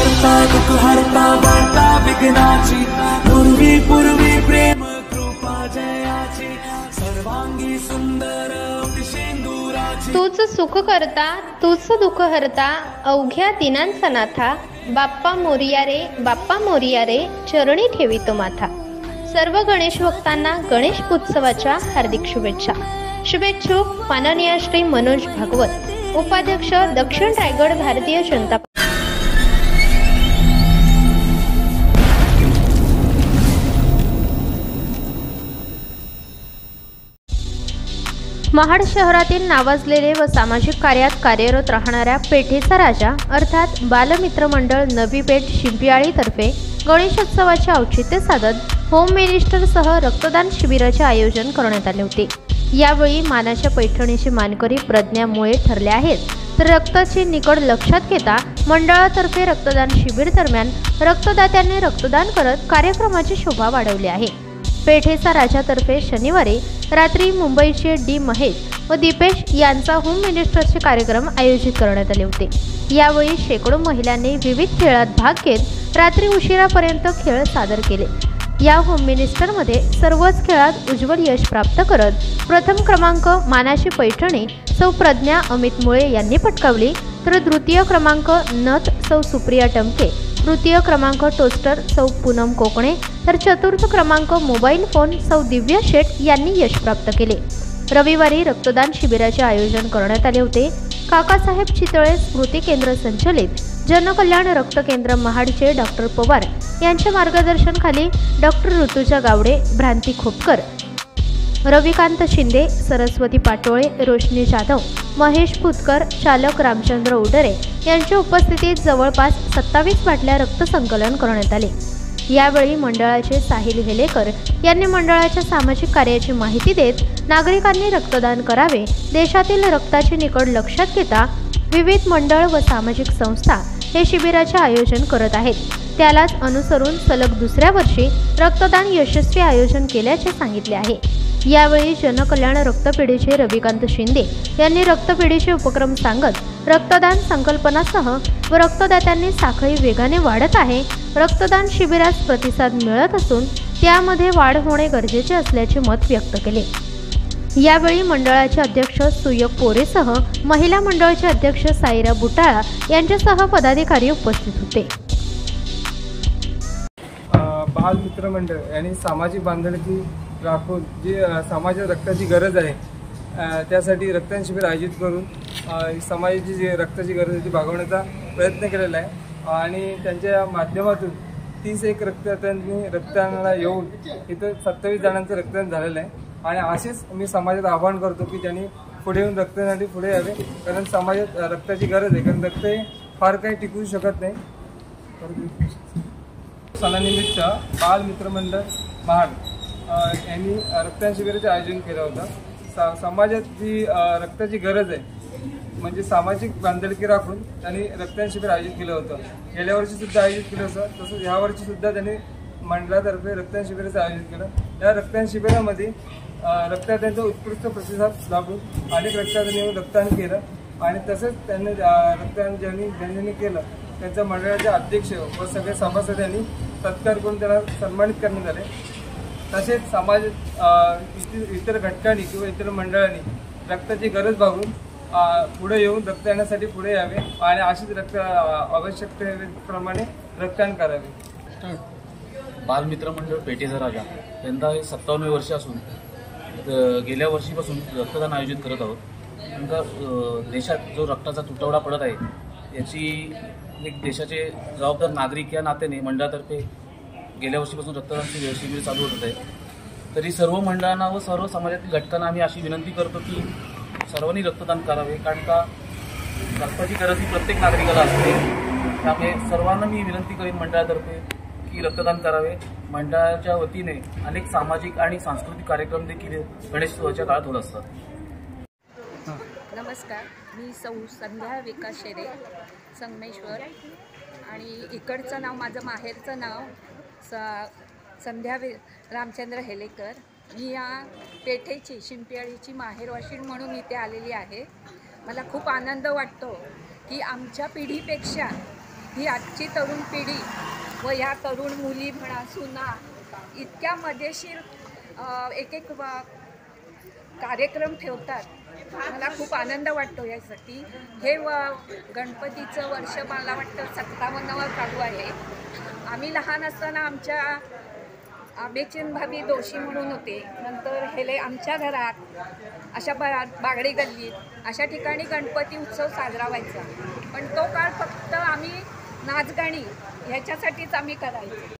हरता दुःख हरता वार्ता विघ्नाची पूर्वी पूर्वी प्रेम कृपा जयाची सर्वांगी सुंदर सिंदुराची तूच सुख करता तूच दुःख हरता अवघ्या दिनांचा नाथा बाप्पा मोरिया रे बाप्पा मोरिया रे चरणी ठेवितो माथा। सर्व गणेश भक्तांना गणेश उत्सवाच्या हार्दिक शुभेच्छा। शुभेच्छुक माननीय श्री मनोज भागवत, उपाध्यक्ष दक्षिण रायगड भारतीय जनता महाड शहरातील नावाजलेले व सामाजिक कार्यात कार्यरत राहणाऱ्या पेठेचा राजा अर्थात बालमित्र मंडळ नवी पेठ शिंपियाळीतर्फे गणेशोत्सवाचे औचित्य साधत होम मिनिस्टरसह रक्तदान शिबिराचे आयोजन करण्यात आले होते। यावेळी मानाच्या पैठणीचे मानकरी प्रज्ञा मुळे ठरले आहेत, तर रक्ताची निकड लक्षात घेता मंडळातर्फे रक्तदान शिबिर दरम्यान रक्तदात्यांनी रक्तदान करत कार्यक्रमाची शोभा वाढवली आहे। पेठेचा राजातर्फे शनिवारी रात्री मुंबईचे डी महेश व दीपेश यांचा होम मिनिस्टरचे कार्यक्रम आयोजित करण्यात आले होते। यावेळी शेकडो महिलांनी विविध खेळात भाग घेत रात्री उशिरापर्यंत खेळ सादर केले। या होम मिनिस्टरमध्ये सर्वच खेळात उज्ज्वल यश प्राप्त करत प्रथम क्रमांक मानाची पैठणी सौ प्रज्ञा अमित मुळे यांनी पटकावली, तर द्वितीय क्रमांक नथ सौ सुप्रिया टमके, तृतीय क्रमांक टोस्टर सौ पूनम कोकणे, तर चतुर्थ क्रमांक मोबाईल फोन सौ दिव्या शेठ यांनी यश प्राप्त केले। रविवारी रक्तदान शिबिराचे आयोजन करण्यात आले होते। काकासाहेब चितळे स्मृती केंद्र संचलित जनकल्याण रक्त केंद्र महाडचे डॉक्टर पवार यांच्या मार्गदर्शनाखाली डॉक्टर ऋतुजा गावडे, भ्रांती खोपकर, रविकांत शिंदे, सरस्वती पाटोळे, रोशनी जाधव, महेश फुतकर, चालक रामचंद्र उडरे यांच्या उपस्थितीत जवळपास 27 बाटल्या रक्त संकलन करण्यात आले। यावेळी मंडळाचे साहिल हेलेकर यांनी मंडळाच्या सामाजिक कार्याची माहिती देत नागरिकांनी रक्तदान करावे। देशातील रक्ताची निकड लक्षात घेता विविध मंडळ व सामाजिक संस्था हे शिबिराचे आयोजन करत आहेत, त्यालाच अनुसरून सलग दुसऱ्या वर्षी रक्तदान यशस्वी आयोजन केल्याचे सांगितले आहे। यावेळी जनकल्याण रक्तपेढीचे रविकांत शिंदे यांनी रक्तपेढीचे उपक्रम सांगत रक्तदान संकल्पनासह व रक्तदात्यांनी साखळी वेगाने वाढत आहे, रक्तदान शिबिरास प्रतिसाद मिळत असून त्यामध्ये वाढ होणे गरजेचे असल्याचे मत व्यक्त केले। यावेळी मंडळाचे अध्यक्ष सुयोग पोरेसह महिला मंडळाचे अध्यक्ष साईरा बुटाळा यांच्यासह पदाधिकारी उपस्थित होते। बाल मित्र मंडळ यांनी सामाजिक बांधिलकी राखून जी समाजात रक्ताची गरज आहे त्यासाठी रक्तदान शिबिर आयोजित करून समाजाची जी रक्ताची गरज आहे ती भागवण्याचा प्रयत्न केलेला आहे आणि त्यांच्या माध्यमातून 31 रक्तदात्यांनी रक्तदानाला येऊन इथं 27 जणांचं रक्तदान झालेलं आहे आणि असेच मी समाजात आवाहन करतो की त्यांनी पुढे येऊन रक्तदानासाठी पुढे यावे, कारण समाजात रक्ताची गरज आहे, कारण रक्त हे फार काही टिकू शकत नाही। सणानिमित्त बाल मित्र मंडळ महाड यांनी रक्तदान शिबिराचे आयोजन केलं होतं। समाजात जी रक्ताची गरज आहे म्हणजे सामाजिक बांधिलकी राखून त्यांनी रक्तदान शिबिर आयोजित केलं होतं। गेल्या वर्षी सुद्धा आयोजित केलं होतं, तसंच ह्या वर्षी सुद्धा त्यांनी मंडळातर्फे रक्तदान शिबिराचं आयोजन केलं। या रक्तदान शिबिरामध्ये रक्तदात्यांचा उत्कृष्ट प्रतिसाद लाभून अनेक रक्तदात्यांनी येऊन रक्तदान केलं आणि तसंच त्यांनी रक्तदान ज्यांनी केलं त्यांच्या मंडळाचे अध्यक्ष व सगळे सभासदांनी सत्कार करून त्यांना सन्मानित करण्यात आले। तसेच इतर घटकांनी किंवा इतर मंडळांनी रक्ताची गरज भागून पुढे येऊन रक्त देण्यासाठी पुढे यावे आणि अशीच रक्त आवश्यकतेप्रमाणे रक्तदान करावे। बालमित्र मंडळ पेठेचा राजा यंदा हे 57 वर्ष असून गेल्या वर्षीपासून रक्तदान आयोजित करत आहोत। नंतर देशात जो रक्ताचा तुटवडा पडत आहे याची एक देशाचे जबाबदार नागरिक या नात्याने मंडळातर्फे गेल्या वर्षीपासून रक्तदान शिबिर चालू होत आहे। तरी सर्व मंडळांना व सर्व समाजातील घटकांना आम्ही अशी विनंती करतो की सर्वांनी रक्तदान करावे, कारण का रक्ताची गरज ही प्रत्येक नागरिकाला असते। त्यामुळे सर्वांना मी विनंती करेन मंडळातर्फे की रक्तदान करावे। मंडळाच्या वतीने अनेक सामाजिक आणि सांस्कृतिक कार्यक्रम देखील गणेशोत्सवाच्या काळात होत असतात। नमस्कार, मी सौ संध्या विकास शेरे संगमेश्वर आणि इकडचं नाव माझं माहेरचं नाव संध्या रामचंद्र हेलेकर। मी या पेठेची शिंपियाळीची माहेरवाशीण म्हणून इथे आलेली आहे। मला खूप आनंद वाटतो की आमच्या पिढीपेक्षा ही आजची तरुण पिढी व ह्या तरुण मुली म्हणा सुना इतक्या मजेशीर एक कार्यक्रम ठेवतात. मला खूप आनंद वाटतो यासाठी. हे गणपतीचं वर्ष मला वाटतं 57वर चालू आहे. आम्ही लहान असताना आमच्या आबेचीन भाभी दोषी म्हणून होते. नंतर हेले आमच्या घरात अशा बागडी गल्लीत अशा ठिकाणी गणपती उत्सव साजरा व्हायचा. पण तो काळ फक्त आम्ही नाचगाणी ह्याच्यासाठीच आम्ही करायचो.